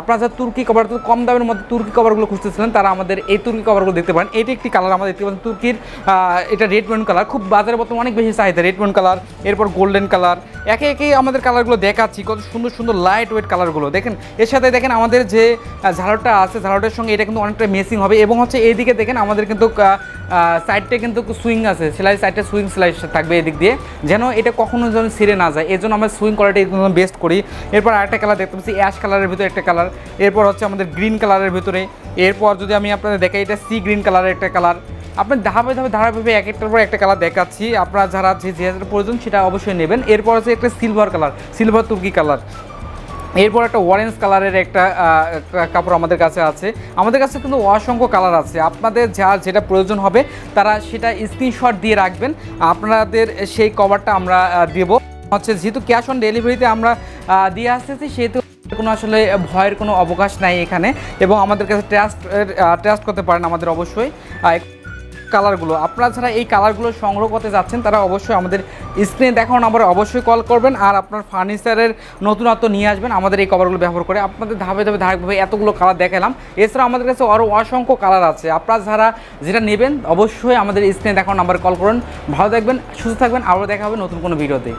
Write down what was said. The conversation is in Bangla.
আপনারা যারা তুর্কি কভার, তো কম দামের মধ্যে তুর্কি কভারগুলো খুঁজতেছিলেন, তারা আমাদের এই তুর্কি কভারগুলো দেখতে পারেন। এটি একটি কালার আমাদের দেখতে পাচ্ছেন তুর্কির, এটা রেড মেরুন কালার, খুব বাজারে বর্তমানে অনেক বেশি চাহিদা রেড মেরুন কালার, এরপর গোল্ডেন কালার। একে একে আমাদের কালারগুলো দেখাচ্ছি, কত সুন্দর সুন্দর লাইট ওয়েট কালারগুলো দেখেন। এর সাথে দেখেন আমাদের যে ঝাড়ুটা আছে, ঝাড়ুটার সঙ্গে এটা কিন্তু অনেকটা মেসিং হবে। এবং হচ্ছে এইদিকে দেখেন আমাদের কিন্তু সাইডটা কিন্তু সুইং আছে, সেলাই সাইডটা সুইং সেলাই থাকবে এদিক দিয়ে, যেন এটা কখনো যেন ছিঁড়ে না যায়, এই জন্য আমরা সুইং কোয়ালিটি বেস্ট করি। এরপর আরেকটা কালার দেখতে পাচ্ছি অ্যাশ কালারের ভিতরে একটা কালার, এরপর হচ্ছে আমাদের গ্রিন কালারের ভিতরে, এরপর যদি আমি আপনাদের দেখাই এটা সি গ্রিন কালারের একটা কালার। আপনার ধারাবাহিকভাবে এক একটার পর একটা কালার দেখাচ্ছি, আপনারা যারা যে প্রয়োজন সেটা অবশ্যই নেবেন। এরপর হচ্ছে একটা সিলভার কালার, সিলভার তুর্কি কালার। এরপর একটা অরেঞ্জ কালারের একটা কাপড় আমাদের কাছে আছে। আমাদের কাছে কিন্তু অসংখ্য কালার আছে, আপনাদের যেটা প্রয়োজন হবে তারা সেটা স্ক্রিনশট দিয়ে রাখবেন, আপনাদের সেই কভারটা আমরা দেব। হচ্ছে যেহেতু ক্যাশ অন ডেলিভারিতে আমরা দিয়ে আসতেছি, সেহেতু কোনো আসলে ভয়ের কোনো অবকাশ নাই এখানে। এবং আমাদের কাছে ট্রাস্ট করতে পারেন আমাদের অবশ্যই। কালারগুলো আপনারা যারা এই কালারগুলো সংগ্রহ করতে যাচ্ছেন, তারা অবশ্যই আমাদের স্ক্রিনে দেখানো নাম্বারে অবশ্যই কল করবেন, আর আপনার ফার্নিচারের নতুনত্ব নিয়ে আসবেন আমাদের এই কভারগুলো ব্যবহার করে। আপনাদের ধারাবাহিকভাবে এতগুলো কালার দেখালাম, এছাড়া আমাদের কাছে আরও অসংখ্য কালার আছে। আপনারা যারা যেটা নেবেন অবশ্যই আমাদের স্ক্রিনে দেখানো নাম্বারে কল করুন। ভালো থাকবেন, সুস্থ থাকবেন, আবারও দেখা হবে নতুন কোনো ভিডিওতে।